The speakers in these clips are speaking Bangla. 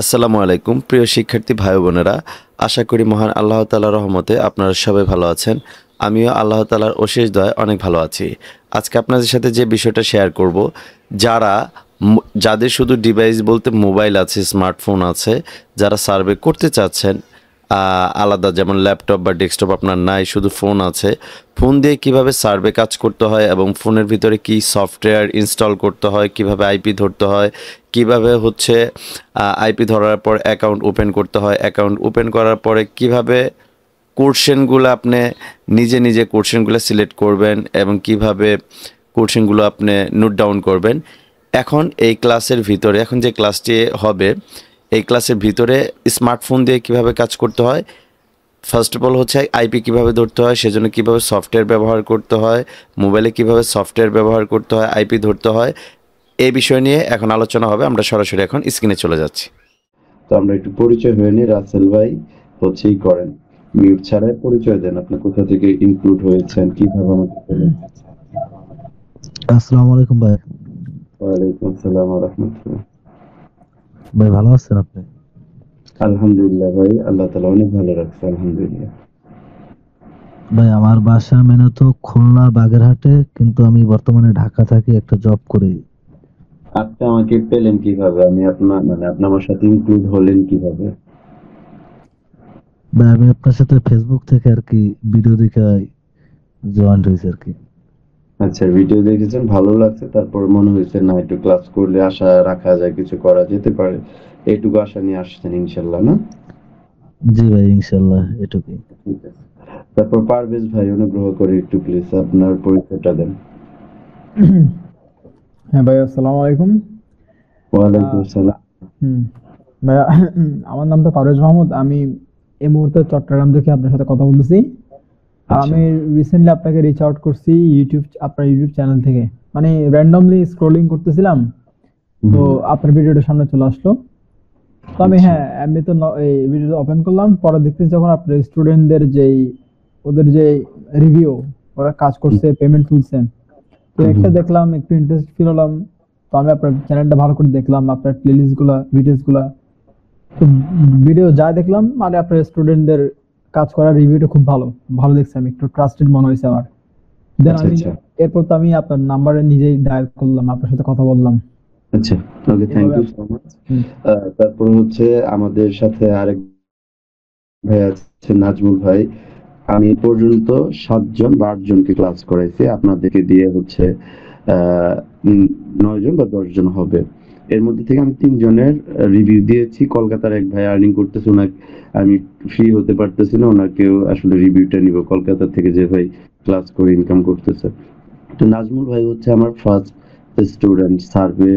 আসসালামু আলাইকুম প্রিয় শিক্ষার্থী ভাই বোনেরা, আশা করি মহান আল্লাহ তাআলার রহমতে আপনারা সবাই ভালো আছেন। আমিও আল্লাহ তাআলার অশেষ দয়ায় অনেক ভালো আছি। আজকে আপনাদের সাথে যে বিষয়টা শেয়ার করব, যাদের শুধু ডিভাইস বলতে মোবাইল আছে, স্মার্টফোন আছে, যারা সার্ভে করতে চাচ্ছেন আলাদা, যেমন ল্যাপটপ বা ডেস্কটপ আপনার নাই, শুধু ফোন আছে, ফোন দিয়ে কিভাবে সার্ভে কাজ করতে হয় এবং ফোনের ভিতরে কি সফটওয়্যার ইনস্টল করতে হয়, কিভাবে আইপি ধরতে হয়, কিভাবে হচ্ছে আইপি ধরার পর অ্যাকাউন্ট ওপেন করতে হয়, অ্যাকাউন্ট ওপেন করার পরে কিভাবে কোশ্চেনগুলো আপনি নিজে নিজে কোশ্চেনগুলো সিলেক্ট করবেন এবং কিভাবে কোশ্চেনগুলো আপনি নোট ডাউন করবেন। এখন এই ক্লাসের ভিতরে, এখন যে ক্লাসটি হবে, এই ক্লাসের ভিতরে স্মার্টফোন দিয়ে কিভাবে কাজ করতে হয়, ফার্স্ট অফ অল হচ্ছে আইপি কিভাবে ধরতে হয়, সেজন্য কিভাবে সফটওয়্যার ব্যবহার করতে হয়, মোবাইলে কিভাবে সফটওয়্যার ব্যবহার করতে হয়, আইপি ধরতে হয়, এই বিষয় নিয়ে এখন আলোচনা হবে। আমরা সরাসরি এখন স্ক্রিনে চলে যাচ্ছি। তো আমরা একটু পরিচয় হয়ে নিই। রাসেল ভাই হচ্ছেই করেন, মিউট ছাড়াই পরিচয় দেন, আপনি কোথা থেকে ইনক্লুড হয়েছেন, কিভাবে আমাকে বলেন। আসসালামু আলাইকুম ভাই। ওয়ালাইকুম আসসালাম ওয়া রাহমাতুল্লাহ। ভাই ভালো আছেন আপনি? আলহামদুলিল্লাহ ভাই, আল্লাহ তাআলা অনেক ভালো রাখছে, আলহামদুলিল্লাহ। ভাই আমার বাসা মেনত খুলনা বাগেরহাটে, কিন্তু আমি বর্তমানে ঢাকা থাকি, একটা জব করি। আপনি আমাকে পেলেন কিভাবে? আমি আপনি আমার সাথে ইনক্লুড হলেন কিভাবে? ভাই আমি আপনার সাথে ফেসবুক থেকে আর কি ভিডিও দেখে জয়েন্ট হয়েছে আর কি। আচ্ছা, ভিডিও দেখেছেন, ভালো লাগছে, তারপর মনে হয়েছে না একটু ক্লাস করলে আশা রাখা যায়, কিছু করা যেতে পারে, এইটুকু আশা নিয়ে আসছেন ইনশাল্লাহ, না? জি ভাই, ইনশাল্লাহ এটুকুই। ঠিক আছে। তারপর পারভেজ ভাই, অনুগ্রহ করে একটু প্লিজ আপনার পরিচয়টা দেন। হ্যাঁ ভাই, আসসালামু আলাইকুম। ওয়ালাইকুম আসসালাম। ভাইয়া, আমার নামটা পারভেজ মাহমুদ। আমি এই মুহূর্তে চট্টগ্রাম থেকে আপনার সাথে কথা বলতেছি। আর আচ্ছা। আমি রিসেন্টলি আপনাকে রিচ আউট করছি আপনার ইউটিউব চ্যানেল থেকে। মানে র্যান্ডমলি স্ক্রলিং করতেছিলাম, তো আপনার ভিডিওটা সামনে চলে আসলো। তো আমি আচ্ছা। এমনি তো এই ভিডিওটা ওপেন করলাম, পরে দেখতেছি যখন আপনার স্টুডেন্টদের ওদের যে রিভিউ, ওরা কাজ করছে, পেমেন্ট তুলছে, তো একটা দেখলাম, একটু ইন্টারেস্ট ফিল হলাম। তো আমি আপনার চ্যানেলটা ভালো করে দেখলাম, আপনার প্লেলিস্ট গুলা, ভিডিওস গুলা, তো ভিডিও যা দেখলাম, মানে আপনার স্টুডেন্টদের কাজ করার রিভিউটা খুব ভালো ভালো দেখছি, আমি একটু ট্রাস্টেড মনে হয়েছে আমার। দেন আচ্ছা। আমি আচ্ছা। এরপর তো আমি আপনার নাম্বারে নিজেই ডায়াল করলাম, আপনার সাথে কথা বললাম। আচ্ছা। ওকে, থ্যাংক ইউ সো মাচ। তারপর হচ্ছে আমাদের সাথে আরেক ভাই আছে, নাজমুল ভাই। আমি এ পর্যন্ত 7 জন বা 8 জনকে ক্লাস করাইছি, আপনাদেরকে দিয়ে হচ্ছে 9 জন বা 10 জন হবে। এর মধ্যে থেকে আমি 3 জনের রিভিউ দিয়েছি। কলকাতার এক ভাই আর্নিং করতেছে, ওনাকে আমি ফ্রি হতে পারতেছি না, ওনাকেও আসলে রিভিউটা নিব, কলকাতা থেকে যে ভাই ক্লাস করে ইনকাম করতেছে। তো নাজমুল ভাই হচ্ছে আমার ফার্স্ট স্টুডেন্ট সার্ভে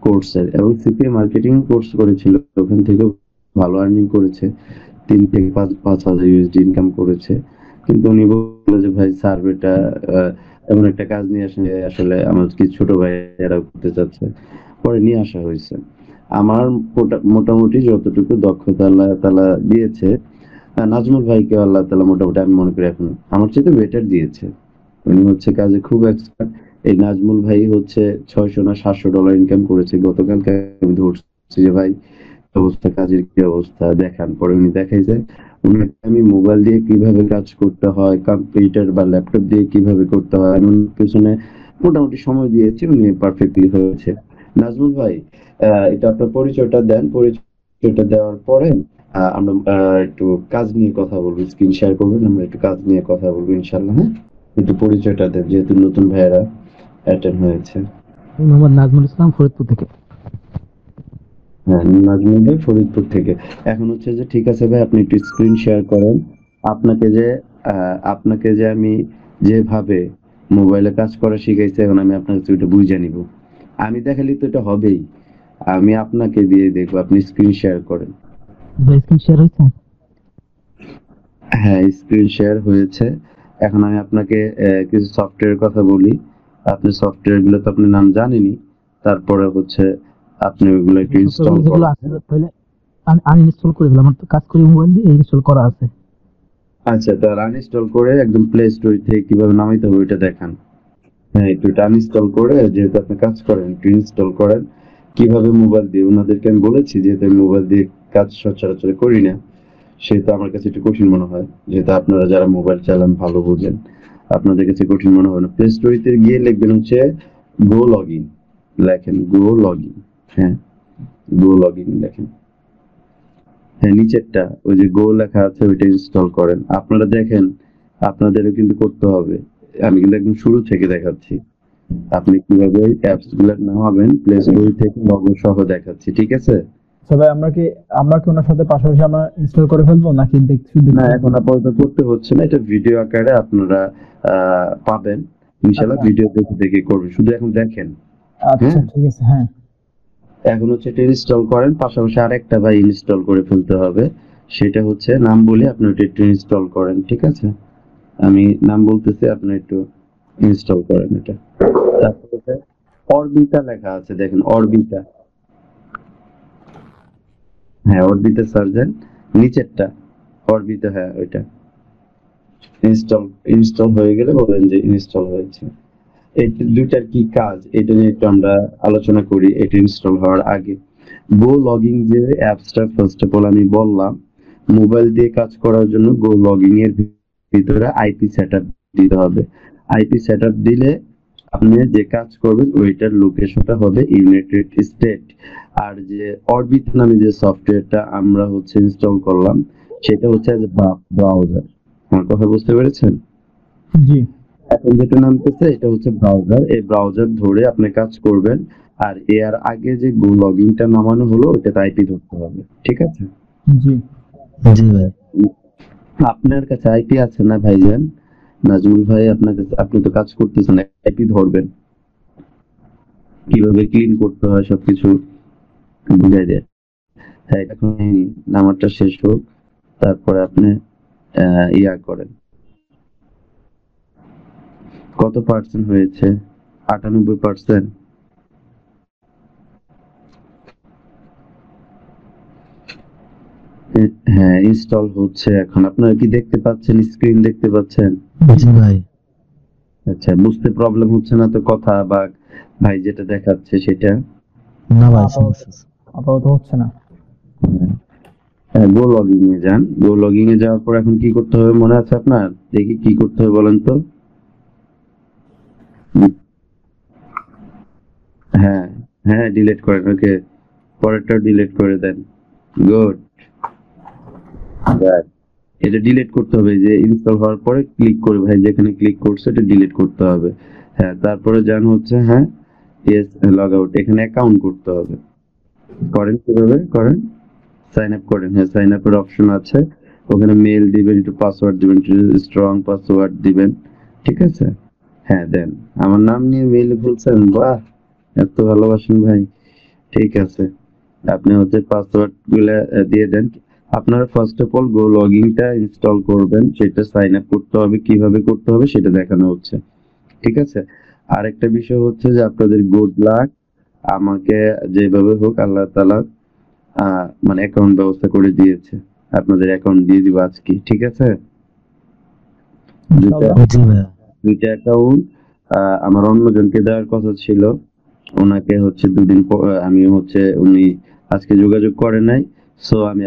কোর্সের, এবং সিপিএ মার্কেটিং কোর্স করেছিল, ওখান থেকেও ভালো আর্নিং করেছে, 3 থেকে 5,000 ইউএসডি ইনকাম করেছে। কিন্তু উনি বললো যে ভাই সার্ভেটা এমন একটা কাজ নিয়ে আসেন যে আসলে আমার কিছু ছোট ভাইয়েরা করতে চাচ্ছে, পরে নিয়ে আসা হয়েছে। আমার মোটামুটি যতটুকু দক্ষতা আল্লাহ তাআলা দিয়েছে, নাজমুল ভাইকে আল্লাহ তাআলা মোটামুটি আমি মনে করি এখন আমার চাইতে বেটার দিয়েছে। উনি হচ্ছে কাজে খুব এক্সপার্ট। এই নাজমুল ভাই হচ্ছে $600 না $700 ইনকাম করেছে। গতকালকে আমি ধরছি যে ভাই অবস্থা, কাজের কি অবস্থা দেখান, পরে উনি দেখাইছে। উনাকে আমি মোবাইল দিয়ে কিভাবে কাজ করতে হয়, কম্পিউটার বা ল্যাপটপ দিয়ে কিভাবে করতে হয়, আমি ওনার পেছনে মোটামুটি সময় দিয়েছি, উনি পারফেক্টলি হয়েছে। নাজমুল ভাই, এটা আপনার পরিচয়টা দেন। পরিচয়টা দেওয়ার পরে আমরা একটু কাজ নিয়ে কথা বলবো, স্ক্রিন শেয়ার করবেন, আমরা একটু কাজ নিয়ে কথা বলবো ইনশাল্লাহ। হ্যাঁ, একটু পরিচয়টা দেন, যেহেতু নতুন ভাইয়েরা অ্যাটেন্ড হয়েছে। মোহাম্মদ নাজমুল ইসলাম, ফরিদপুর থেকে। হ্যাঁ, নাজমুল ভাই ফরিদপুর থেকে। এখন হচ্ছে যে ঠিক আছে ভাই, আপনি একটু স্ক্রিন শেয়ার করেন। আপনাকে যে আমি যেভাবে মোবাইলে কাজ করা শিখাইছি, এখন আমি আপনার কাছে ওইটা বুঝে নিব। আমি দেখালে তো এটা হবেই, আমি আপনাকে দিয়ে দেখবো। আপনি স্ক্রিন শেয়ার করেন। ভাই স্ক্রিন শেয়ার হয়েছে? হ্যাঁ, স্ক্রিন শেয়ার হয়েছে। এখন আমি আপনাকে কিছু সফটওয়্যার কথা বলি। আপনি সফটওয়্যার গুলো তো আপনি নাম জানেনই, তারপরে হচ্ছে আপনি ওইগুলো একটু ইনস্টল যেগুলো করেন। আছে তাহলে আনইনস্টল করে দিলাম, আমার তো কাজ করি মোবাইল দিয়ে, ইনস্টল করা আছে। আচ্ছা, তার আনইনস্টল করে একদম প্লে স্টোর থেকে কিভাবে নামাইতে হবে ওইটা দেখান। হ্যাঁ, একটু এটা আনইনস্টল করে, যেহেতু আপনি কাজ করেন, একটু ইনস্টল করেন। কিভাবে মোবাইল দিয়ে, ওনাদেরকে আমি বলেছি যেহেতু আমি মোবাইল দিয়ে কাজ সচরাচর করি না, সেহেতু আমার কাছে একটু কঠিন মনে হয়। যেহেতু আপনারা যারা মোবাইল চালান ভালো বোঝেন, আপনাদের কাছে কঠিন মনে হয় না। প্লে স্টোরিতে গিয়ে লিখবেন হচ্ছে গো লগইন, লেখেন গো লগইন, হ্যাঁ গো লগইন লেখেন। হ্যাঁ নিচেরটা ওই যে গো লেখা আছে ওইটা ইনস্টল করেন। আপনারা দেখেন, আপনাদেরও কিন্তু করতে হবে। আমি কিন্তু একদম শুরু থেকে দেখাচ্ছি আপনি কিভাবে অ্যাপস গুলো নামাবেন, প্লে স্টোর থেকে লগো সহ দেখাচ্ছি, ঠিক আছে? ভাই আমরা কি ওনার সাথে পাশাপাশি আমরা ইনস্টল করে ফেলবো নাকি শুধু না এখন আপাতত করতে হচ্ছে না, এটা ভিডিও আকারে আপনারা পাবেন ইনশাআল্লাহ। আচ্ছা। ভিডিও দেখে দেখে করবেন, শুধু এখন দেখেন। আচ্ছা হ্যাঁ ঠিক আছে, হ্যাঁ এখন হচ্ছে এটা ইনস্টল করেন, পাশাপাশি আরেকটা ভাই ইনস্টল করে ফেলতে হবে। সেটা হচ্ছে নাম বলে আপনি ওটা একটু ইনস্টল করেন, ঠিক আছে? আমি নাম বলতেছি, আপনি একটু ইনস্টল করেন এটা। তারপরে অরবিটা লেখা আছে, দেখেন অরবিটা, হ্যাঁ অরবিটা সার্চ নিচেরটা অরবিটা, হ্যাঁ ওইটা ইনস্টল। ইনস্টল হয়ে গেলে বলেন যে ইনস্টল হয়েছে। এই দুইটার কি কাজ এটা নিয়ে একটু আমরা আলোচনা করি। এটা ইনস্টল হওয়ার আগে গো লগইন যে অ্যাপসটা ফার্স্ট অফ অল আমি বললাম, মোবাইল দিয়ে কাজ করার জন্য গো লগইন এর ভিতরে আইপি সেটআপ দিতে হবে। আইপি সেটআপ দিলে আপনি যে কাজ করবেন ওইটার লোকেশনটা হবে ইউনাইটেড স্টেট। আর যে অরবিট নামে যে সফটওয়্যারটা আমরা হচ্ছে ইনস্টল করলাম সেটা হচ্ছে ব্রাউজার। আমার কথা বুঝতে পেরেছেন? জি এখন যেটা নামতেছে এটা হচ্ছে ব্রাউজার। এই ব্রাউজার ধরে আপনি কাজ করবেন। আর এর আগে যে গো লগইনটা নামানো হলো ওটাতে আইপি ধরতে হবে, ঠিক আছে? জি জি ভাই। আপনার কাছে আইপি আছে না ভাইজান? নাজমুল ভাই আপনার কাছে, আপনি তো কাজ করতেছেন, আইপি ধরবেন, কিভাবে ক্লিন করতে হয় সবকিছু বুঝাই দেয়। হ্যাঁ এখন নামারটা শেষ হোক, তারপরে আপনি ইয়া করেন। কত পার্সেন্ট হয়েছে? 98%। হ্যাঁ ইনস্টল হচ্ছে এখন। আপনারা কি দেখতে পাচ্ছেন, স্ক্রিন দেখতে পাচ্ছেন? জি ভাই। আচ্ছা বুঝতে প্রবলেম হচ্ছে না তো কথা, বা ভাই যেটা দেখাচ্ছে সেটা? না ভাই, আপাতত সমস্যা আছে। আপাতত হচ্ছে না। হ্যাঁ গো লগইন এ যান। গো লগইন এ যাওয়ার পর এখন কি করতে হবে মনে আছে আপনার? দেখি কি করতে হবে বলেন তো। হ্যাঁ হ্যাঁ ডিলিট করেন, ওকে পরেরটা ডিলিট করে দেন। গুড, এটা ডিলিট করতে হবে। যে ইনস্টল হওয়ার পরে ক্লিক করে ভাই যেখানে ক্লিক করছে এটা ডিলিট করতে হবে। হ্যাঁ তারপরে যান হচ্ছে, হ্যাঁ ইয়েস লগ আউট, এখানে অ্যাকাউন্ট করতে হবে। করেন কিভাবে করেন, সাইন আপ করেন। হ্যাঁ সাইন আপের অপশন আছে, ওখানে মেল দিবেন, একটু পাসওয়ার্ড দিবেন, একটু স্ট্রং পাসওয়ার্ড দিবেন, ঠিক আছে? হ্যাঁ দেন। আমার নাম নিয়ে মেইল বলছেন, বাহ এত ভালোবাসেন ভাই, ঠিক আছে। আপনি হচ্ছে পাসওয়ার্ড গুলা দিয়ে দেন। আপনারা ফার্স্ট অফ অল গো লগইনটা ইনস্টল করবেন, সেটা সাইন আপ করতে হবে, কিভাবে করতে হবে সেটা দেখানো হচ্ছে, ঠিক আছে? আরেকটা বিষয় হচ্ছে যে আপনাদের গুড লাক, আমাকে যেভাবে হোক আল্লাহ তাআলা মানে অ্যাকাউন্ট ব্যবস্থা করে দিয়েছে। আপনাদের অ্যাকাউন্ট দিয়ে দিব আজকে, ঠিক আছে? দুইটা ইনশাআল্লাহ। জি ভাইয়া। দুইটা অ্যাকাউন্ট আমার অন্যজনকে দেওয়ার কথা ছিল, ওনাকে হচ্ছে দুদিন পর আমি হচ্ছে উনি আজকে যোগাযোগ করে নাই, সো আমি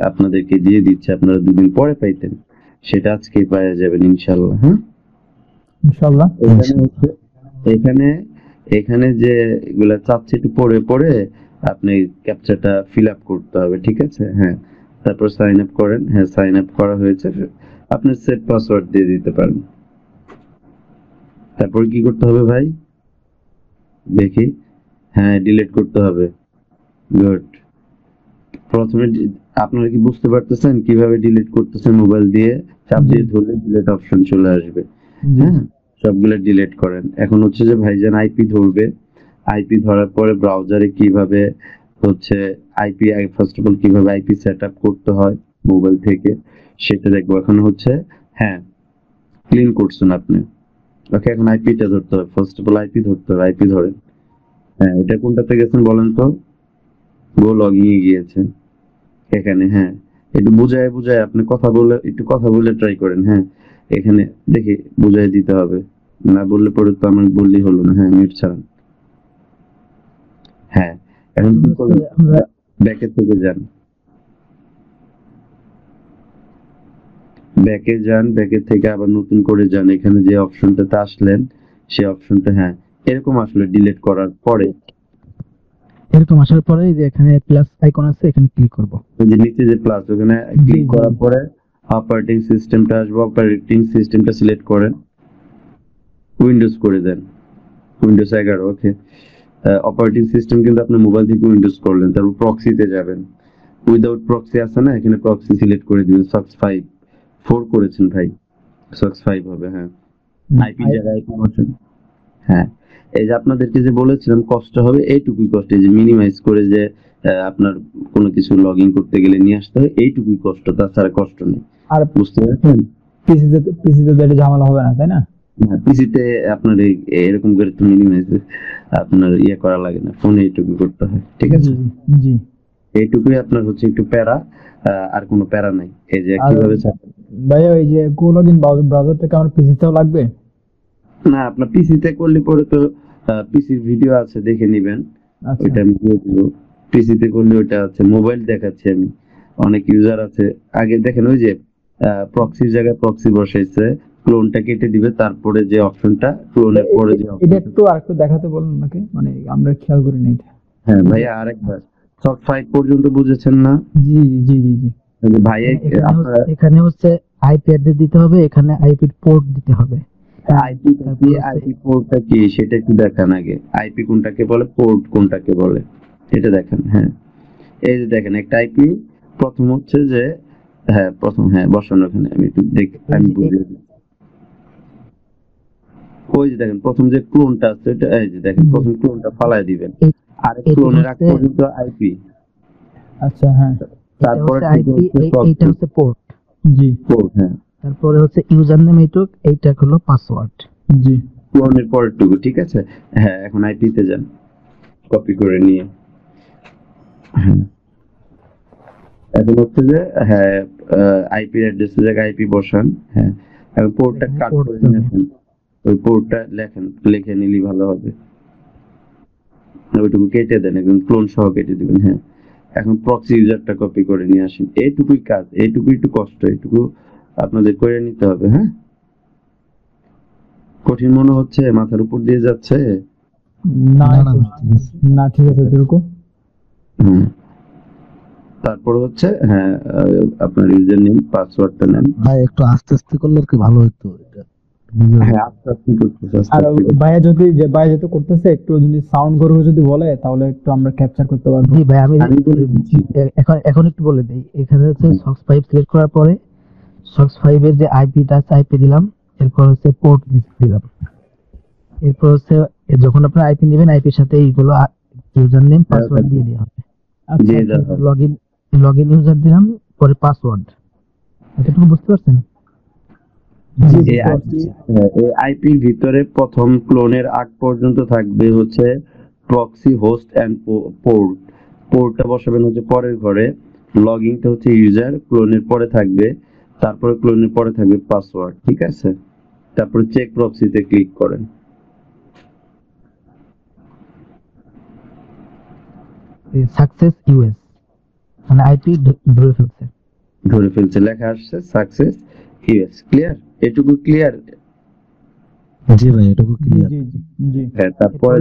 আপনাদেরকে দিয়ে দিচ্ছি, আপনারা দুদিন পরে পাইতেন, সেটা আজকেই পাওয়া যাবেন ইনশাআল্লাহ। হ্যাঁ ইনশাআল্লাহ। এখানে হচ্ছে এখানে এখানে যে এগুলা চাচ্ছে একটু পড়ে পড়ে আপনি ক্যাপচাটা ফিল আপ করতে হবে, ঠিক আছে? হ্যাঁ তারপর সাইন আপ করেন। হ্যাঁ সাইন আপ করা হয়েছে, আপনি সেট পাসওয়ার্ড দিয়ে দিতে পারেন। তারপর কি করতে হবে ভাই দেখি? হ্যাঁ ডিলিট করতে হবে। গুড। প্রথমে আপনারা কি বুঝতে পারতেছেন কিভাবে ডিলিট করতেছেন? মোবাইল দিয়ে চাপ দিয়ে ধরলে ডিলিট অপশন চলে আসবে। জি হ্যাঁ সবগুলো ডিলিট করেন। এখন হচ্ছে যে ভাইজান আইপি ধরবে, আইপি ধরার পরে ব্রাউজারে কিভাবে হচ্ছে আইপি, ফার্স্ট অফ অল কিভাবে আইপি সেটআপ করতে হয় মোবাইল থেকে সেটা দেখবো। এখন হচ্ছে হ্যাঁ ক্লিন করছেন আপনি, ওকে এখন আইপিটা ধরতে হবে। ফার্স্ট অফ অল আইপি ধরতে হবে, আইপি ধরেন। হ্যাঁ এটা কোনটাতে গেছেন বলেন তো? গো লগইন এ গিয়েছেন এখানে। হ্যাঁ একটু বুঝায় বুঝায় আপনি কথা বলে, একটু কথা বলে ট্রাই করেন। হ্যাঁ এখানে দেখি বুঝাই দিতে হবে, না বললে পরে তো আমার বললেই হলো না। হ্যাঁ মিউট ছাড়ান। হ্যাঁ এখন কি করবেন, আমরা ব্যাকে থেকে যান, ব্যাকে যান, ব্যাকে থেকে আবার নতুন করে যান, এখানে যে অপশনটাতে আসলেন সেই অপশনটা, হ্যাঁ এরকম আসলে ডিলিট করার পরে এরকম আসার পরে যে এখানে প্লাস আইকন আছে এখানে ক্লিক করব। ওই যে নিচে যে প্লাস ওখানে ক্লিক করার পরে অপারেটিং সিস্টেমটা আসবে, অপারেটিং সিস্টেমটা সিলেক্ট করেন, উইন্ডোজ করে দেন, উইন্ডোজ 11। ওকে, অপারেটিং সিস্টেম কিন্তু আপনি মোবাইল থেকে উইন্ডোজ করলেন, তারপর প্রক্সিতে যাবেন, উইদাউট প্রক্সি আছে না, এখানে প্রক্সি সিলেক্ট করে দিবেন, সক্স 5 4 করেছেন ভাই, সক্স 5 হবে, হ্যাঁ আইপি জায়গায় আইপি বসেন। হ্যাঁ, এই যে আপনাদেরকে যে বলেছিলাম কষ্ট হবে, এইটুকুই কষ্ট, এই যে মিনিমাইজ করে যে আপনার কোনো কিছু লগ ইন করতে গেলে নিয়ে আসতে হয়, এইটুকুই কষ্ট, তাছাড়া কষ্ট নেই। আর বুঝতে পারছেন? পিসিতে তো এটা ঝামেলা হবে না, তাই না? পিসিতে আপনার এরকম করে তো মিনিমাইজ আপনার ইয়ে করা লাগে না, ফোনে এইটুকু করতে হয়, ঠিক আছে? জি। এইটুকুই আপনার হচ্ছে একটু প্যারা, আর কোনো প্যারা নাই। এই যে আর কিভাবে ভাই ওই যে গো লগইন ব্রাউজারটাকে আমার পিসিতেও লাগবে? না, আপনার পিসিতে করলে পরে তো পিসির ভিডিও আছে, দেখে নিবেন, আচ্ছা ওইটা আমি দিয়ে দিব। পিসিতে করলে ওইটা আছে, মোবাইল দেখাচ্ছি আমি, অনেক ইউজার আছে। আগে দেখেন ওই যে প্রক্সির জায়গায় প্রক্সি বসাইছে, ক্লোনটা কেটে দিবে, তারপরে যে অপশনটা ক্লোনের পরে যে এটা অপশন, একটু আরেকটু দেখাতে বলুন নাকি, মানে আমরা খেয়াল করি না এটা। হ্যাঁ ভাইয়া আরেকবার, সব 5 পর্যন্ত বুঝেছেন না? জি জি জি জি। ওই যে ভাইয়া আপনারা এখানে হচ্ছে আইপি অ্যাড্রেস দিতে হবে, এখানে আইপি পোর্ট দিতে হবে। আইপি কি, আইপি পোর্টটা কি সেটা একটু দেখান আগে, আইপি কোনটাকে বলে, পোর্ট কোনটাকে বলে, এটা দেখেন। হ্যাঁ, এই যে দেখেন একটা আইপি, প্রথম হচ্ছে যে, হ্যাঁ প্রথম, হ্যাঁ বসানো, এখানে আমি একটু আমি বুঝিয়ে দিই। ওই যে দেখেন প্রথম যে ক্লোনটা আছে এটা, এই যে দেখেন প্রথম ক্লোনটা ফালায় দিবেন, আর ক্লোনের আগ পর্যন্ত আইপি। আচ্ছা হ্যাঁ, তারপরে আইপি, এইটা হচ্ছে পোর্ট। জি পোর্ট, হ্যাঁ তারপরে হচ্ছে ইউজার নেম, এইটা হলো পাসওয়ার্ড। জি। ক্লোনের পরেরটুকু, ঠিক আছে? হ্যাঁ, এখন আইপি তে যান, কপি করে নিয়ে, হ্যাঁ এখন হচ্ছে যে, হ্যাঁ আইপি অ্যাড্রেসের জায়গায় আইপি বসান। হ্যাঁ, এখন পোর্টটা কাট করে নিয়েছেন, ওই পোর্টটা লিখে নিলি ভালো হবে, ওইটুকু কেটে দেন, একদম ক্লোন সহ কেটে দিবেন। হ্যাঁ, এখন প্রক্সি ইউজারটা কপি করে নিয়ে আসেন, এইটুকুই কাজ, এইটুকু একটু কষ্ট, এইটুকু আপনাদের করে নিতে হবে। হ্যাঁ, কঠিন মনে হচ্ছে, মাথার উপর দিয়ে যাচ্ছে? না না ঠিক আছে এরকম। হুম, তারপর হচ্ছে, হ্যাঁ আপনার ইউজার নেম পাসওয়ার্ডটা নেন। ভাই একটু আস্তে আস্তে করলে আর কি ভালো হতো এটা। হ্যাঁ, আস্তে আস্তে করতেছে, আস্তে আর আস্তে। ভাইয়া যেহেতু করতেছে, একটু যদি সাউন্ড করে যদি বলে তাহলে একটু আমরা ক্যাপচার করতে পারবো। জি ভাই, আমি বলে দিচ্ছি। এখন একটু বলে দেই। এখানে হচ্ছে সক্স 5 সিলেক্ট করার পরে সক্স 5 এর যে আইপিটা আছে আইপি দিলাম, এরপর হচ্ছে পোর্ট দিলাম, এরপর হচ্ছে যখন আপনার আইপি নেবেন আইপির সাথে এইগুলো ইউজার নেম পাসওয়ার্ড দিয়ে দেওয়া হবে। আচ্ছা লগইন ইউজার দিলাম, পরে পাসওয়ার্ড। এতটুকু বুঝতে পারছেন? জি এই আইপির ভিতরে প্রথম ক্লোনের আগ পর্যন্ত থাকবে হচ্ছে প্রক্সি, হোস্ট এন্ড পোর্ট। পোর্টটা বসাবেন হচ্ছে পরের ঘরে, লগইনটা হচ্ছে ইউজার, ক্লোনের পরে থাকবে, তারপরে ক্লোনের পরে থাকবে পাসওয়ার্ড, ঠিক আছে? তারপরে চেক প্রক্সিতে ক্লিক করেন। সাকসেস ইউএস, মানে আইপি ধরে ফেলছে, লেখা আসছে সাকসেস ইউএস। ক্লিয়ার? এটুকু ক্লিয়ার? জি ভাই, এটুকু ক্লিয়ার। জি জি। হ্যাঁ, তারপরে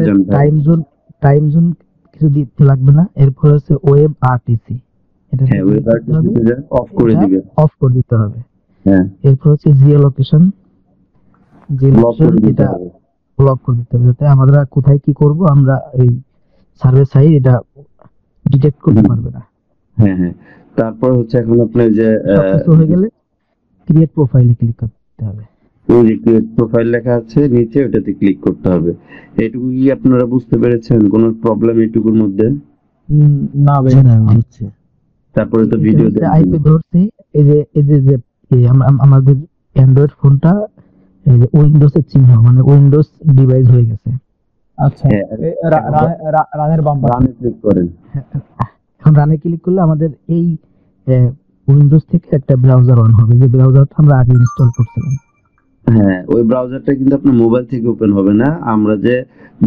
টাইম জোন কিছু দিতে লাগবে না। এরপর হচ্ছে ওয়েব আরটিসি, এটা হ্যাঁ, ওয়েব আরটিসি অফ করে দিবেন, অফ করে দিতে হবে। হ্যাঁ, এরপর হচ্ছে জিও লোকেশন, এটা ব্লক করে দিতে হবে, যাতে আমরা কোথায় কি করব আমরা এই সার্ভে সাইড এটা ডিটেক্ট করতে পারবে না। হ্যাঁ হ্যাঁ, তারপর হচ্ছে এখন আপনি যে সবকিছু হয়ে গেলে ক্রিয়েট প্রোফাইলে ক্লিক করতে হবে। ওই যে ক্রিয়েট প্রোফাইল লেখা আছে নিচে, ওটাতে ক্লিক করতে হবে। এইটুকু কি আপনারা বুঝতে পেরেছেন? কোনো প্রবলেম এইটুকুর মধ্যে? না ভাই, তারপরে তো ভিডিও আইপি ধরছি, আমাদের অ্যান্ড্রয়েড ফোনটা এই যে উইন্ডোজের চিহ্ন, মানে উইন্ডোজ ডিভাইস হয়ে গেছে। আচ্ছা, রানের বাম পাশে রানে ক্লিক করেন। এখন রানে ক্লিক করলে আমাদের এই উইন্ডোজ থেকে একটা ব্রাউজার অন হবে, যে ব্রাউজারটা আমরা আগে ইনস্টল করছিলাম। হ্যাঁ, ওই ব্রাউজারটা কিন্তু আপনার মোবাইল থেকে ওপেন হবে না। আমরা যে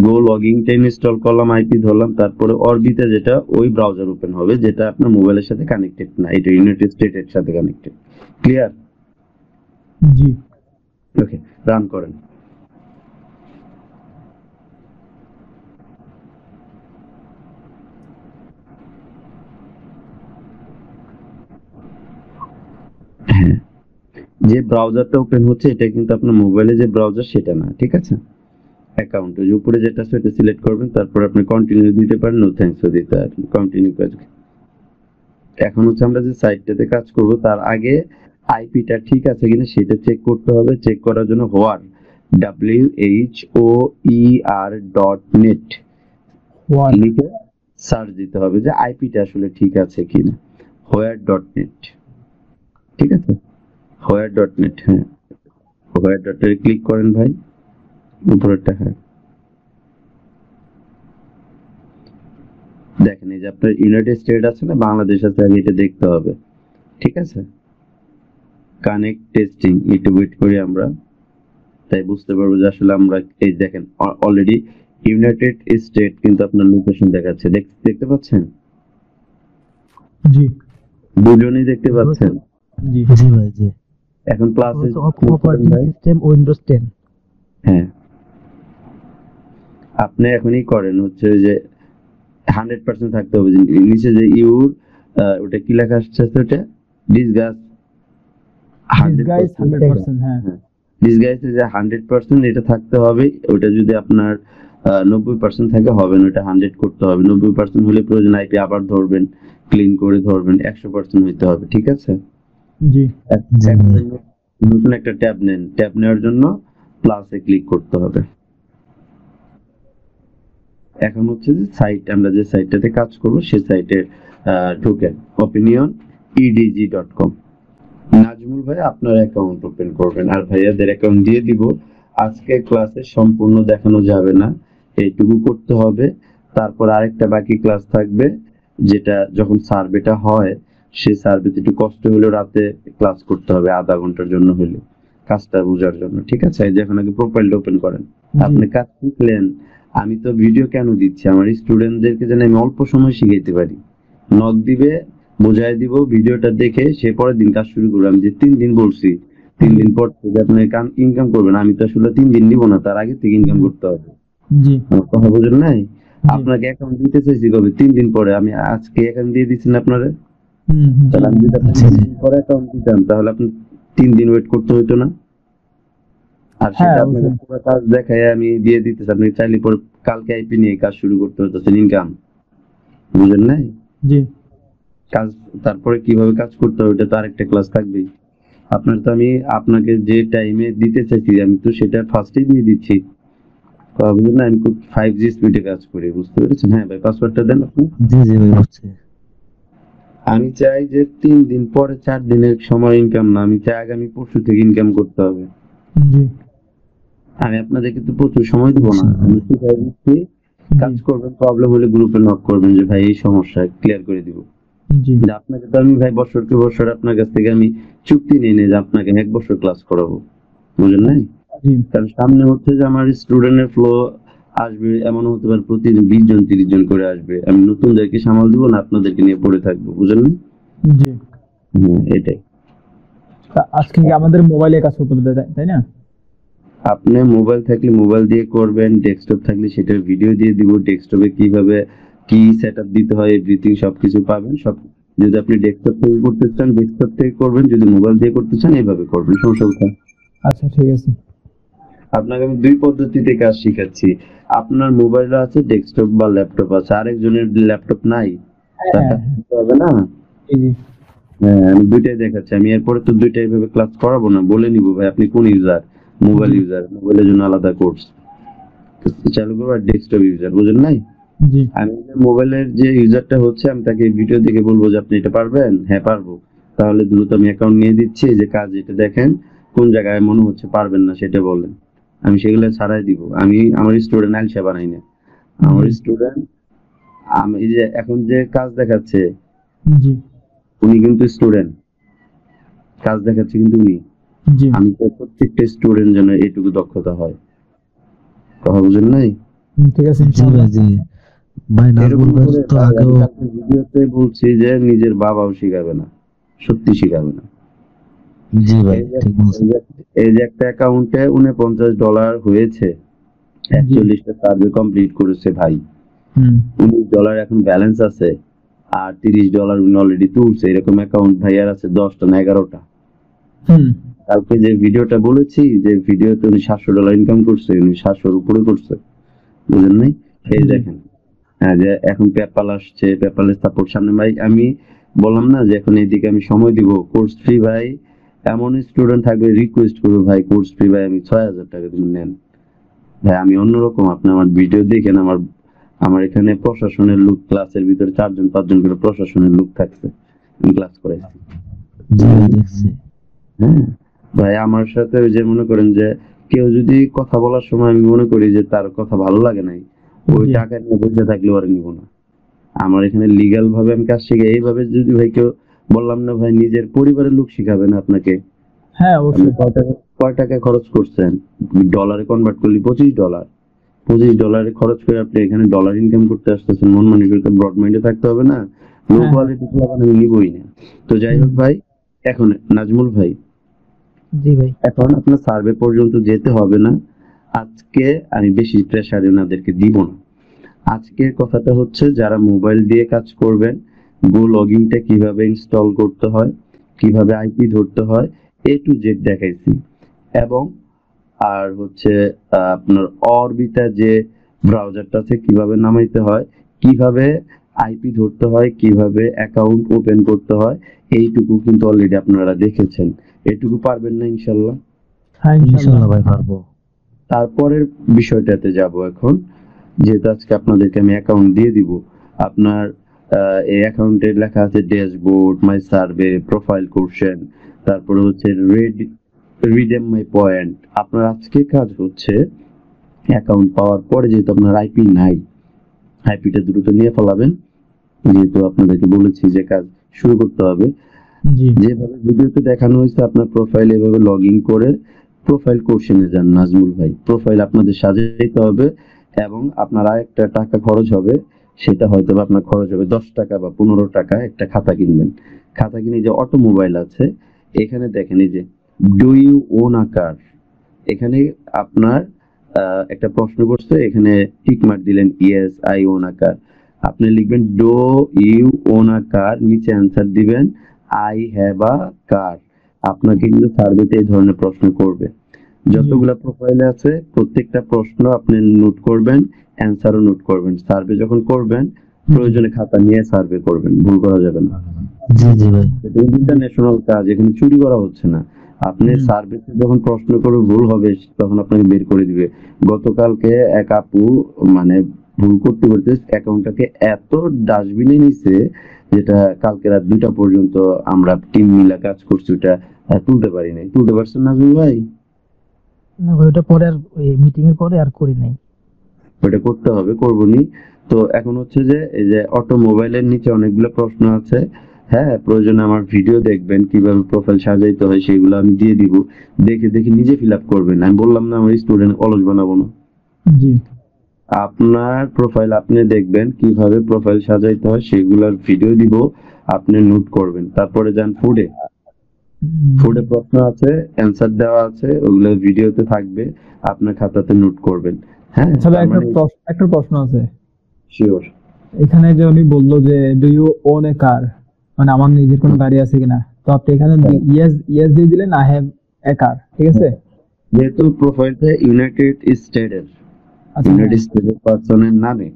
গো লগইনটা ইনস্টল করলাম, আইপি ধরলাম, তারপরে অরবিতে যেটা ওই ব্রাউজার ওপেন হবে, যেটা আপনার মোবাইলের সাথে কানেক্টেড না, এটা ইউনাইটেড স্টেটের সাথে কানেক্টেড। ক্লিয়ার? জি। ওকে, রান করেন। হ্যাঁ, যে ব্রাউজারটা ওপেন হচ্ছে এটা কিন্তু আপনার মোবাইলে যে ব্রাউজার সেটা না, ঠিক আছে? অ্যাকাউন্ট ওই যে উপরে যেটা আছে ওটা সিলেক্ট করবেন, তারপর আপনি কন্টিনিউ দিতে পারেন, নো থ্যাঙ্কসও দিতে পারেন, কন্টিনিউ কাজ। এখন হচ্ছে আমরা যে সাইটটাতে কাজ করব তার আগে আইপিটা ঠিক আছে কিনা সেটা চেক করতে হবে। চেক করার জন্য WHOER.net ওয়ান। লিখে সার্চ দিতে হবে যে আইপিটা আসলে ঠিক আছে কিনা। হোয়ার.নেট, ঠিক আছে? হোয়ার.নেট, হ্যাঁ, হোয়ার.নেট ক্লিক করেন ভাই, উপরেরটা। হ্যাঁ, দেখেন এই যে আপনার ইউনাইটেড স্টেট আছে না, বাংলাদেশ আছে, আগে এটা দেখতে হবে, ঠিক আছে? কানেক্ট টেস্টিং, একটু ওয়েট করি আমরা, তাই বুঝতে পারবো যে আসলে আমরা এই দেখেন অলরেডি ইউনাইটেড স্টেট কিন্তু আপনার লোকেশন দেখাচ্ছে, দেখতে পাচ্ছেন? জি। দুজনেই দেখতে পাচ্ছেন? জি। জি ভাই, জি। এখন প্লাসে অপারেটিং সিস্টেম উইন্ডোজ 10। হ্যাঁ, আপনি এখনই করেন হচ্ছে যে 100% থাকতে হবে। নিচে যে ইউর ওটা কি লেখা আসছে, ওটা ডিসগাস গাইস 100%, হ্যাঁ। ডিসগাইসে যে 100% এটা থাকতে হবে। ওটা যদি আপনার 90% থাকে হবে না, ওটা 100 করতে হবে। 90% হলে প্রয়োজন আইপি আবার ধরবেন, ক্লিন করে ধরবেন, 100% হইতে হবে, ঠিক আছে? জি। নতুন একটা ট্যাব নেন, ট্যাব নেওয়ার জন্য প্লাসে ক্লিক করতে হবে। এখন হচ্ছে যে সাইট, আমরা যে সাইটটাতে কাজ করব সেই সাইটে ঢোকেন, opinionedg.com। নাজমুল ভাই আপনার অ্যাকাউন্ট ওপেন করবেন, আর ভাইয়াদের অ্যাকাউন্ট দিয়ে দিব। আজকে ক্লাসে সম্পূর্ণ দেখানো যাবে না, এইটুকু করতে হবে। তারপর আরেকটা বাকি ক্লাস থাকবে, যেটা যখন সার্ভেটা হয় সেই সার্ভেতে একটু কষ্ট হলেও রাতে ক্লাস করতে হবে, আধা ঘন্টার জন্য হলে, কাজটা বোঝার জন্য, ঠিক আছে? এই যে এখন আগে প্রোফাইলটা ওপেন করেন। আপনি কাজ শিখলেন, আমি তো ভিডিও কেন দিচ্ছি, আমার স্টুডেন্টদেরকে যেন আমি অল্প সময় শিখাইতে পারি। নক দিবে, বোঝাই দিব, ভিডিওটা দেখে সে পরের দিন কাজ শুরু করবে। আমি যে 3 দিন বলছি, 3 দিন পর থেকে আপনি ইনকাম করবেন, আমি তো আসলে 3 দিন নিব না, তার আগে থেকে ইনকাম করতে হবে। জি। আমার কথা বুঝেন নাই? আপনাকে অ্যাকাউন্ট দিতে চাইছি কবে? 3 দিন পরে। আমি আজকে অ্যাকাউন্ট দিয়ে দিচ্ছি না আপনারে? তাহলে আমি যদি আপনাকে 3 দিন পরে অ্যাকাউন্ট দিতাম তাহলে আপনি 3 দিন ওয়েট করতে হতো না? আর সেটা আপনাকে পুরো কাজ দেখায় আমি দিয়ে দিতেছি, আপনি চাইলে পরে কালকে আইপি নিয়ে কাজ শুরু করতে হতেছেন, ইনকাম। বুঝেন নাই? জি। কাজ তারপরে কিভাবে কাজ করতে হবে ওটা তো আরেকটা ক্লাস থাকবেই। আপনার তো আমি আপনাকে যে টাইমে দিতে চাইছি আমি তো সেটা ফার্স্টেই দিয়ে দিচ্ছি। বুঝলেন না? আমি 5G স্পিডে কাজ করি, বুঝতে পেরেছেন? হ্যাঁ ভাই, পাসওয়ার্ডটা দেন আপনি। জি জি ভাই, বুঝছি। আমি চাই যে 3 দিন পরে 4 দিনের সময় ইনকাম না, আমি চাই আগামী পরশু থেকে ইনকাম করতে হবে। জি। আমি আপনাদেরকে তো প্রচুর সময় দিব না, আমি শিখাই দিচ্ছি, কাজ করবেন, প্রবলেম হলে গ্রুপে নক করবেন যে ভাই এই সমস্যা, ক্লিয়ার করে দিব। জি। আপনাকে তো আমি ভাই বছরকে বছর আপনার কাছ থেকে আমি চুক্তি নিয়ে নেই যে আপনাকে 1 বছর ক্লাস করাবো, বুঝলেন নাই? কারণ সামনে হচ্ছে যে আমার স্টুডেন্টের ফ্লো আসবে, এমন হতে পারে প্রতিদিন 20 জন 30 জন করে আসবে, আমি নতুনদেরকে সামাল দিব না, আপনাদেরকে নিয়ে পড়ে থাকবো, বুঝলেন? জি। এটাই। আজকে কি আমাদের মোবাইলে কাজ করতে হবে, তাই না? আপনি মোবাইল থাকলে মোবাইল দিয়ে করবেন, ডেস্কটপ থাকলে সেটার ভিডিও দিয়ে দিব, ডেস্কটপে কিভাবে কি সেটআপ দিতে হয় এভরিথিং সবকিছু পাবেন। সব যদি আপনি ডেস্কটপ থেকে করতে চান ডেস্কটপ থেকে করবেন, যদি মোবাইল দিয়ে করতে চান এইভাবে করবেন, সমস্যা কোথায়? আচ্ছা, ঠিক আছে। আপনাকে আমি 2 পদ্ধতিতে কাজ শিখাচ্ছি। আপনার মোবাইল আছে, ডেস্কটপ বা ল্যাপটপ আছে, আরেকজনের ল্যাপটপ নাই, তার কাজ করতে হবে না? জি। হ্যাঁ, আমি দুইটাই দেখাচ্ছি। আমি এরপরে তো দুইটাই ভাবে ক্লাস করাবো না, বলে নিব ভাই আপনি কোন ইউজার, মোবাইল ইউজার, মোবাইলের জন্য আলাদা কোর্স চালু করবো, আর ডেস্কটপ ইউজার, বুঝেন নাই? জি। আমি মোবাইলের যে ইউজারটা হচ্ছে আমি তাকে ভিডিও দেখে বলবো যে আপনি এটা পারবেন, হ্যাঁ পারবো, তাহলে দ্রুত আমি অ্যাকাউন্ট নিয়ে দিচ্ছি, যে কাজ এটা দেখেন কোন জায়গায় মনে হচ্ছে পারবেন না সেটা বলেন, আমি সেগুলো ছাড়াই দিব। আমি আমার স্টুডেন্ট আলসা বানাই না, আমার স্টুডেন্ট আমি যে এখন যে কাজ দেখাচ্ছে জি। উনি কিন্তু স্টুডেন্ট, কাজ দেখাচ্ছে কিন্তু উনি, জি আমি চাই প্রত্যেকটা স্টুডেন্ট যেন এইটুকু দক্ষতা হয়। কথা বুঝেন নাই? ঠিক আছে জি ইনশাআল্লাহ। ভাই, জি ভাই। নাজমুল এরকম ভাই করে তো ভাই আমি আগেও কালকে ভিডিওতে বলছি যে নিজের বাবাও শিখাবে না, সত্যি শিখাবে না। জি ভাই এই যে ঠিক এই বলছেন। যে এই যে একটা অ্যাকাউন্টে $49 হয়েছে, জি 41টা সার্ভে কমপ্লিট করেছে ভাই। হুম $19 এখন ব্যালেন্স আছে, আর $30 উনি অলরেডি তুলছে। এরকম অ্যাকাউন্ট ভাইয়ার আছে 10টা না 11টা। হুম কালকে যে ভিডিওটা বলেছি, যে ভিডিওতে উনি $700 ইনকাম করছে, উনি 700-র উপরে করছে, বুঝেন নাই? এই জি দেখেন, হ্যাঁ, যে এখন পেপ্যাল আসছে, পেপ্যালের সাপোর্ট সামনে ভাই। আমি বললাম না যে এখন এইদিকে আমি সময় দিব কোর্স ফ্রি ভাই। এমন স্টুডেন্ট থাকবে রিকোয়েস্ট করবে ভাই কোর্স ফ্রি ভাই, আমি 6000 টাকা তুমি নেন ভাই। আমি অন্যরকম, আপনি আমার ভিডিও দেখেন। আমার আমার এখানে প্রশাসনের লোক, ক্লাসের ভিতরে 4-5 জন করে প্রশাসনের লোক থাকছে, আমি ক্লাস করাইছি। জি ভাই দেখছি। হ্যাঁ ভাই, আমার সাথে ওই যে মনে করেন যে কেউ যদি কথা বলার সময় আমি মনে করি যে তার কথা ভালো লাগে নাই, ওই জি টাকা নিয়ে বসে থাকলে আর নিব না। আমার এখানে লিগ্যাল ভাবে আমি কাজ শিখাই। এইভাবে যদি ভাই কেউ, বললাম না ভাই, নিজের পরিবারের লোক শিখাবে না আপনাকে। হ্যাঁ আপনি অবশ্যই। কয় টাকা খরচ করছেন? ডলারে কনভার্ট করলে $25। $25 খরচ করে আপনি এখানে ডলার ইনকাম করতে আসতেছেন। মন মানসিকতা ব্রড মাইন্ডে থাকতে হবে না? লো হ্যাঁ হ্যাঁ কোয়ালিটি গুলো আমি নিবই না। তো যাই হোক হুম ভাই, এখন নাজমুল ভাই, জি ভাই। এখন আপনার সার্ভে পর্যন্ত যেতে হবে না। আজকে আমি বেশি প্রেসার এনাদেরকে দিব না। আজকের কথাটা হচ্ছে, যারা মোবাইল দিয়ে কাজ করবেন, গো লগইনটা কিভাবে ইনস্টল করতে হয়, কিভাবে আইপি ধরতে হয়, এ টু জেড দেখাইছি। এবং আর হচ্ছে আপনার অরবিটা যে ব্রাউজারটা আছে কিভাবে নামাইতে হয়, কিভাবে আইপি ধরতে হয়, কিভাবে অ্যাকাউন্ট ওপেন করতে হয়, এইটুকু কিন্তু অলরেডি আপনারা দেখেছেন। এটুকু পারবেন না ইনশাল্লাহ? হ্যাঁ ইনশাআল্লাহ। ইনশাল্লাহ ভাই পারবো। তারপরের বিষয়টাতে যাব এখন। যেহেতু আজকে আপনাদেরকে আমি অ্যাকাউন্ট দিয়ে দিব, আপনার এই অ্যাকাউন্টে লেখা আছে ড্যাশবোর্ড, মাই সার্ভে, প্রোফাইল কোশ্চেন, তারপরে হচ্ছে রিডেম মাই পয়েন্ট। আপনার আজকে কাজ হচ্ছে অ্যাকাউন্ট পাওয়ার পরে, যেহেতু আপনার আইপি নাই, আইপিটা দ্রুত নিয়ে ফেলাবেন। যেহেতু আপনাদেরকে বলেছি যে কাজ শুরু করতে হবে, জি যেভাবে ভিডিওতে দেখানো হয়েছে আপনার প্রোফাইল এভাবে লগ ইন করে প্রোফাইল কোশ্চেনে যান নাজমুল ভাই। প্রোফাইল আপনাদের সাজাইতে হবে, এবং আপনার আরেকটা টাকা খরচ হবে। সেটা হয়তো বা আপনার খরচ হবে $10 বা $15। একটা খাতা কিনবেন। খাতা কিনে যে অটোমোবাইল আছে, এখানে দেখেন এই যে ডু ইউ ওন আ কার, এখানে আপনার একটা প্রশ্ন করছে, এখানে টিক মার্ক দিলেন ইয়েস আই ওন আ কার। আপনি লিখবেন ডো ইউ ওন আ কার, নিচে অ্যান্সার দিবেন আই হ্যাভ আ কার। আপনাকে কিন্তু সার্ভেতে এই ধরনের প্রশ্ন করবে। জি যতগুলা প্রোফাইলে আছে প্রত্যেকটা প্রশ্ন আপনি নোট করবেন, অ্যান্সারও নোট করবেন। সার্ভে যখন করবেন প্রয়োজনে খাতা নিয়ে সার্ভে করবেন, ভুল করা যাবে না। জি জি ভাই। এটা ইন্টারন্যাশনাল কাজ, এখানে চুরি করা হচ্ছে না। আপনি হুম সার্ভিসে যখন প্রশ্ন করবে ভুল হবে, তখন আপনাকে বের করে দিবে। গতকালকে এক আপু মানে ভুল করতে করতে অ্যাকাউন্টটাকে এত ডাস্টবিনে নিছে, যেটা কালকে রাত 2টা পর্যন্ত আমরা টিম মিলা কাজ করছি, ওটা তুলতে পারি নাই। তুলতে পারছেন নাজমুল ভাই? না ভাই, ওটা পরে আর ওই মিটিং এর পরে আর করি নাই। ওটা করতে হবে, করবনি। তো এখন হচ্ছে যে এই যে অটোমোবাইলের নিচে অনেকগুলো প্রশ্ন আছে। হ্যাঁ, প্রয়োজনে আমার ভিডিও দেখবেন কিভাবে প্রোফাইল সাজাইতে হয়, সেগুলো আমি দিয়ে দিব। দেখে দেখে নিজে ফিল আপ করবেন। আমি বললাম না আমার স্টুডেন্ট অলস বানাবো না। জি আপনার প্রোফাইল আপনি দেখবেন কিভাবে প্রোফাইল সাজাইতে হয়, সেগুলোর ভিডিও দিব, আপনি নোট করবেন। তারপরে যান ফুডে। ফুডে প্রশ্ন আছে, অ্যান্সার দেওয়া আছে, ওগুলো ভিডিওতে থাকবে, আপনার খাতাতে নোট করবেন। হ্যাঁ, আচ্ছা ভাই, তার মানে একটা প্রশ্ন আছে। শিওর। এখানে যে উনি বললো যে ডু ইউ ওন এ কার, মানে আমার নিজের কোনো গাড়ি আছে কিনা, তো আপনি এখানে ইয়েস ইয়েস দিয়ে দিলেন আই হ্যাভ এ কার, ঠিক আছে? যেহেতু প্রোফাইলটা ইউনাইটেড স্টেটের, আচ্ছা ইউনাইটেড স্টেটের পার্সনের নামে,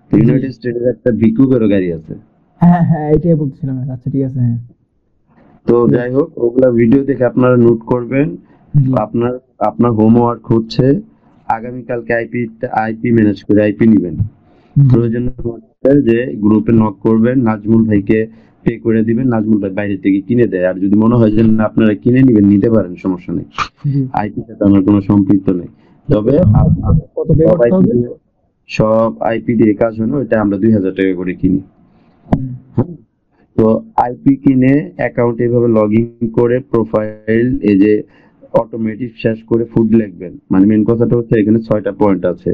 তো জি ইউনাইটেড স্টেটের একটা ভিকুকেরও গাড়ি আছে। হ্যাঁ হ্যাঁ এটাই বলছিলাম। আচ্ছা ঠিক আছে হ্যাঁ তো যাই হোক, ওগুলা ভিডিও দেখে আপনারা নোট করবেন। জি আপনার আপনার হোমওয়ার্ক হচ্ছে আগামীকালকে আইপি ম্যানেজ করে আইপি নেবেন। জি প্রয়োজন হচ্ছে যে গ্রুপে নক করবেন, নাজমুল ভাইকে পে করে দিবেন, নাজমুল ভাই বাইরে থেকে কিনে দেয়। আর যদি মনে হয় যে না আপনারা কিনে নিবেন, নিতে পারেন, সমস্যা নেই। জি আইপির সাথে আমার কোনো সম্পৃক্ত নেই। তবে কত পে সব করতে আইপি হবে? দিয়ে সব আইপি দিয়ে কাজ হয় না, ওইটা আমরা $2000 করে কিনি। হুম, হ্যাঁ? তো আইপি কিনে অ্যাকাউন্ট এভাবে লগ ইন করে প্রোফাইল, এই যে অটোমেটিক শেষ করে ফুড লিখবেন। মানে মেন কথাটা হচ্ছে এখানে 6টা পয়েন্ট আছে,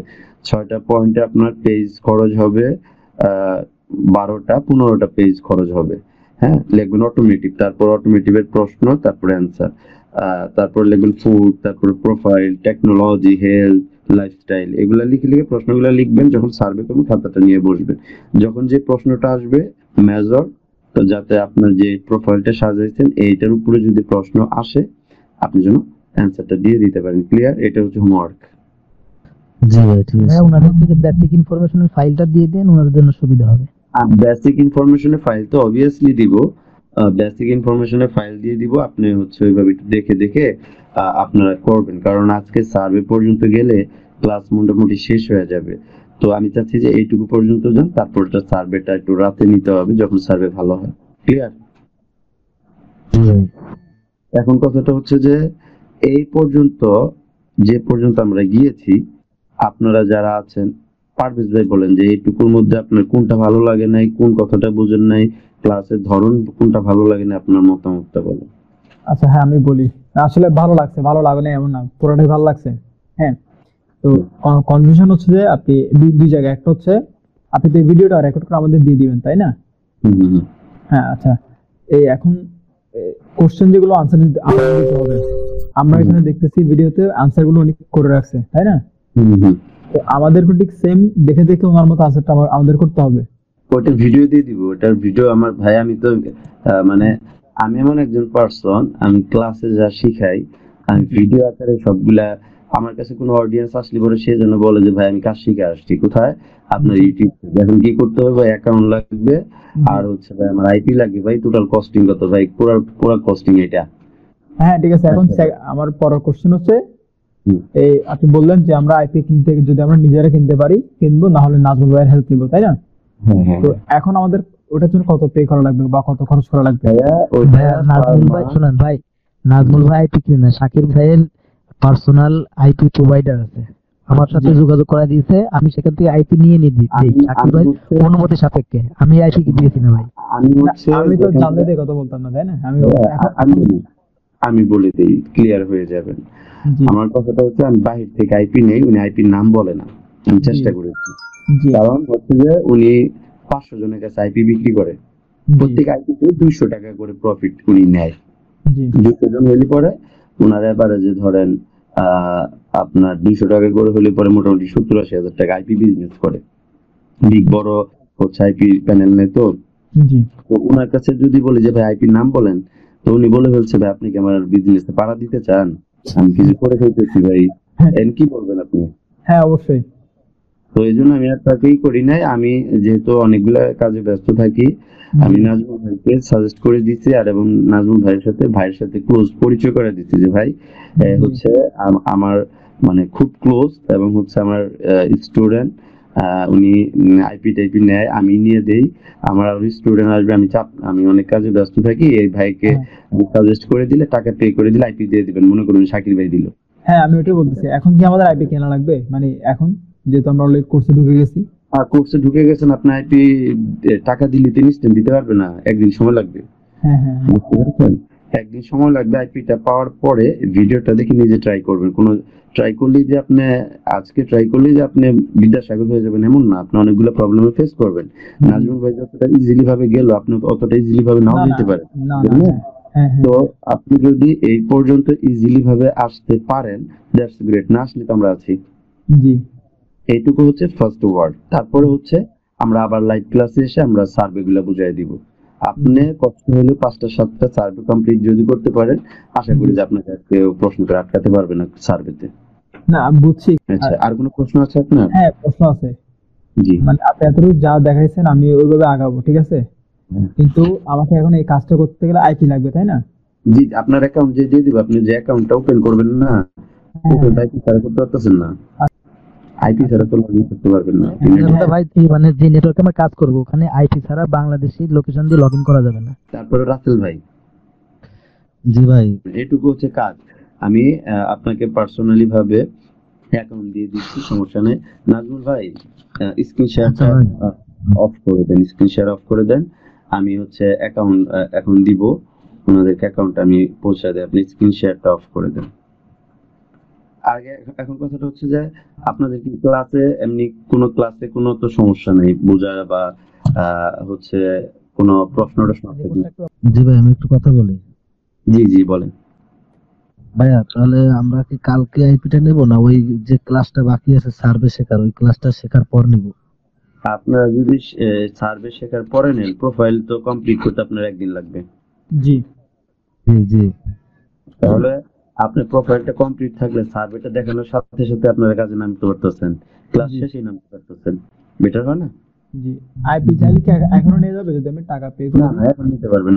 6টা পয়েন্টে আপনার পেজ খরচ হবে 12টা 15টা পেজ খরচ হবে। হ্যাঁ, লিখবেন অটোমেটিক, তারপর অটোমেটিকের প্রশ্ন, তারপর অ্যান্সার, তারপর লিখবেন ফুড, তারপর প্রোফাইল, টেকনোলজি, হেলথ, লাইফস্টাইল, এগুলা লিখে লিখে প্রশ্নগুলো লিখবেন। যখন সার্ভে করবেন খাতাটা নিয়ে বসবেন, যখন যে প্রশ্নটা আসবে মেজর, তো যাতে আপনার যে প্রোফাইলটা সাজাইছেন এইটার উপরে যদি প্রশ্ন আসে আপনি যেন অ্যান্সারটা দিয়ে দিতে পারেন। ক্লিয়ার? এটা হচ্ছে হোমওয়ার্ক। জি ভাই, ঠিক আছে। ভাইয়া ওনাদের থেকে বেসিক ইনফরমেশনের ফাইলটা দিয়ে দেন, ওনাদের জন্য সুবিধা হবে। আর বেসিক ইনফরমেশনের ফাইল তো অবভিয়াসলি দিব, বেসিক ইনফরমেশনের ফাইল দিয়ে দিব। আপনি হচ্ছে ওইভাবে একটু দেখে দেখে আপনারা করবেন, কারণ আজকে সার্ভে পর্যন্ত গেলে ক্লাস মোটামুটি শেষ হয়ে যাবে। তো আমি চাচ্ছি যে এইটুকু পর্যন্ত যান, তারপরটা সার্ভেটা একটু রাতে নিতে হবে যখন সার্ভে ভালো হয়। ক্লিয়ার? জি ভাই। এখন কথাটা হচ্ছে যে এই পর্যন্ত, যে পর্যন্ত আমরা গিয়েছি, আপনারা যারা আছেন, পারভেজ ভাই বলেন যে এইটুকুর মধ্যে আপনার কোনটা ভালো লাগে নাই, কোন কথাটা বুঝেন নাই, ক্লাসের ধরন কোনটা ভালো লাগে না, আপনার মতামতটা বলেন। আচ্ছা, হ্যাঁ আমি বলি। আসলে ভালো লাগছে, ভালো লাগে না এমন না, পুরোটাই ভালো লাগছে। হ্যাঁ, তো কনফিউশন হচ্ছে যে আপনি দুই জায়গায়, একটা হচ্ছে আপনি তো এই ভিডিওটা রেকর্ড করে আমাদের দিয়ে দিবেন, তাই না? হ্যাঁ, আচ্ছা। এই এখন কোশ্চেন যেগুলো আনসার দিতে হবে, আমরা এখানে দেখতেছি ভিডিওতে আনসার গুলো উনি করে রাখছে, তাই না? তো আমাদেরকে ঠিক সেম দেখে দেখে ওনার মতো আনসারটা আমাদের করতে হবে। ওটা ভিডিও দিয়ে দিব, ওটার ভিডিও আমার ভাই, আমি তো মানে আমি এমন একজন পার্সন, আমি ক্লাসে যা শিখাই আমি ভিডিও আকারে সবগুলা, আমার কাছে কোনো অডিয়েন্স আসলে পরে সে যেন বলে যে ভাই আমি কাজ শিখে আসছি। কোথায়? আপনার ইউটিউব। এখন কি করতে হবে ভাই? অ্যাকাউন্ট লাগবে, আর হচ্ছে ভাই আমার আইপি লাগবে। ভাই টোটাল কস্টিং কত ভাই? পুরো কস্টিং এটা। হ্যাঁ, ঠিক আছে। এখন আমার পরের কোশ্চেন হচ্ছে, এই আপনি বললেন যে আমরা আইপি কিনতে, যদি আমরা নিজেরা কিনতে পারি কিনবো, না হলে নাজমুল ভাইয়ের হেল্প নিবো, তাই না? তো এখন আমাদের ওটার জন্য কত পে করা লাগবে বা কত খরচ করা লাগবে? ভাইয়া নাজমুল ভাই শুনেন ভাই, নাজমুল ভাই আইপি কিনে না, শাকির ভাইয়ের পার্সোনাল আইপি প্রোভাইডার আছে, আমার সাথে যোগাযোগ করা দিয়েছে, আমি সেখান থেকে আইপি নিয়ে দিই শাকির ভাই অনুমতি সাপেক্ষে। আমি আইপি কি দিয়েছি না ভাই? আমি তো জানলে দিয়ে কথা বলতাম না, তাই না? আমি বলে দিই, ক্লিয়ার হয়ে যাবেন। আমার কথাটা হচ্ছে আমি বাহির থেকে আইপি নেই, উনি আইপির নাম বলে না, আমি চেষ্টা করেছি। কারণ হচ্ছে যে উনি 500 জনের কাছে আইপি বিক্রি করে, প্রত্যেক আইপিতে 200 টাকা করে প্রফিট উনি নেয়। 200 জন হলে পরে ওনার এভারেজে ধরেন আপনার 200 টাকা করে হলে পরে মোটামুটি 70-80 হাজার টাকা আইপি বিজনেস করে। বিগ বড় হচ্ছে আইপি প্যানেল নেই তো। তো ওনার কাছে যদি বলি যে ভাই আইপির নাম বলেন, তো উনি বলে ফেলছে ভাই আপনি কি আমার বিজনেসে পাড়া দিতে চান? আমি কিছু করে ফেলতেছি ভাই, এন কি বলবেন আপনি? হ্যাঁ, অবশ্যই। তো এই জন্য আমি আর তাকেই করি নাই। আমি যেহেতু অনেকগুলা কাজে ব্যস্ত থাকি, আমি নাজমুল ভাইকে সাজেস্ট করে দিচ্ছি, আর এবং নাজমুল ভাইয়ের সাথে ক্লোজ পরিচয় করে দিচ্ছি যে ভাই হচ্ছে আমার মানে খুব ক্লোজ, এবং হচ্ছে আমার স্টুডেন্ট, উনি আইপি টাইপি নেয়, আমি নিয়ে দেই। আমার আরো স্টুডেন্ট আসবে, আমি অনেক কাজে ব্যস্ত থাকি, এই ভাইকে সাজেস্ট করে দিলে, টাকা পে করে দিলে আইপি দিয়ে দিবেন, মনে করুন শাকির ভাই দিল। হ্যাঁ, আমি ওটাই বলতেছি। এখন কি আমাদের আইপি কেনা লাগবে? মানে এখন যেহেতু আমরা অলরেডি কোর্সে ঢুকে গেছি। আর কোর্সে ঢুকে গেছেন, আপনি আইপি টাকা দিলে তো ইনস্ট্যান্ট দিতে পারবে না, একদিন সময় লাগবে। হ্যাঁ হ্যাঁ, বুঝতে পারছেন? একদিন সময় লাগবে। আইপিটা পাওয়ার পরে ভিডিওটা দেখে নিজে ট্রাই করবেন। কোনো ট্রাই করলেই যে আপনি আজকে ট্রাই করলেই যে আপনি বিদ্যাসাগর হয়ে যাবেন এমন না, আপনি অনেকগুলো প্রবলেমে ফেস করবেন। নাজমুল ভাই যতটা ইজিলি ভাবে গেল, আপনি অতটা ইজিলি ভাবে নাও যেতে পারেন। তো আপনি যদি এই পর্যন্ত ইজিলি ভাবে আসতে পারেন, দ্যাটস গ্রেট। না আসলে তো আমরা আছি। জি, এইটুকু হচ্ছে ফার্স্ট ওয়ার্ড। তারপরে হচ্ছে আমরা আবার লাইভ ক্লাসে এসে আমরা সার্ভে গুলা বুঝাই দিব। আপনি কষ্ট হলে 5টা-7টা সার্ভে কমপ্লিট যদি করতে পারেন, আশা করি যে আপনাকে কেউ প্রশ্ন করে আটকাতে পারবে না সার্ভেতে। না, বুঝছি। আচ্ছা, আর কোনো প্রশ্ন আছে আপনার? হ্যাঁ, প্রশ্ন আছে। জি, মানে আপনি এতটুকু যা দেখাইছেন আমি ওইভাবে আগাবো, ঠিক আছে? কিন্তু আমাকে এখন এই কাজটা করতে গেলে আইপি লাগবে, তাই না? জি, আপনার অ্যাকাউন্ট যে দিয়ে দিব, আপনি যে অ্যাকাউন্টটা ওপেন করবেন না, ওপেন আইপি ছাড়া করতে পারতেছেন না, আইপি ছাড়া তো লগইন করতে পারবেন না। ভাই মানে যে নেটওয়ার্কে আমরা কাজ করব ওখানে আইপি ছাড়া বাংলাদেশি লোকেশন দিয়ে লগইন করা যাবে না। তারপরে রাসেল ভাই। জি ভাই, এটুকু হচ্ছে কাজ। আমি আপনাকে পার্সোনালি ভাবে অ্যাকাউন্ট দিয়ে দিচ্ছি, সমস্যা নেই। নাজমুল ভাই স্ক্রিন শেয়ারটা অফ করে দেন, স্ক্রিন শেয়ার অফ করে দেন। আমি হচ্ছে অ্যাকাউন্ট এখন দিব, ওনাদেরকে অ্যাকাউন্ট আমি পৌঁছে দেই, আপনি স্ক্রিন শেয়ারটা অফ করে দেন। আগে এখন কথাটা হচ্ছে যে আপনাদের কি ক্লাসে এমনি কোনো ক্লাসে কোনো তো সমস্যা নেই বোঝা বা হচ্ছে কোনো প্রশ্নটা আসছে কিনা? জি ভাই, আমি একটু কথা বলি। জি জি বলেন। ভাইয়া তাহলে আমরা কি কালকে আইপিটা নেব, না ওই যে ক্লাসটা বাকি আছে সার্ভে শেখার, ওই ক্লাসটা শেখার পর নিব? আপনারা যদি সার্ভে শেখার পরে নেন, প্রোফাইল তো কমপ্লিট করতে আপনার একদিন লাগবে। জি জি জি তাহলে আপনার প্রোফাইলটা কমপ্লিট থাকলে সার্ভেটা দেখানোর সাথে সাথে আপনারা কাজে নামতে পারতেছেন, ক্লাস জি শেষেই নামতে পারতেছেন। বেটার হয় না? জি। আইপি চাইলে কি এখনো নিয়ে যাবে যদি আমি টাকা পে না করে দিই? এখন নিতে পারবেন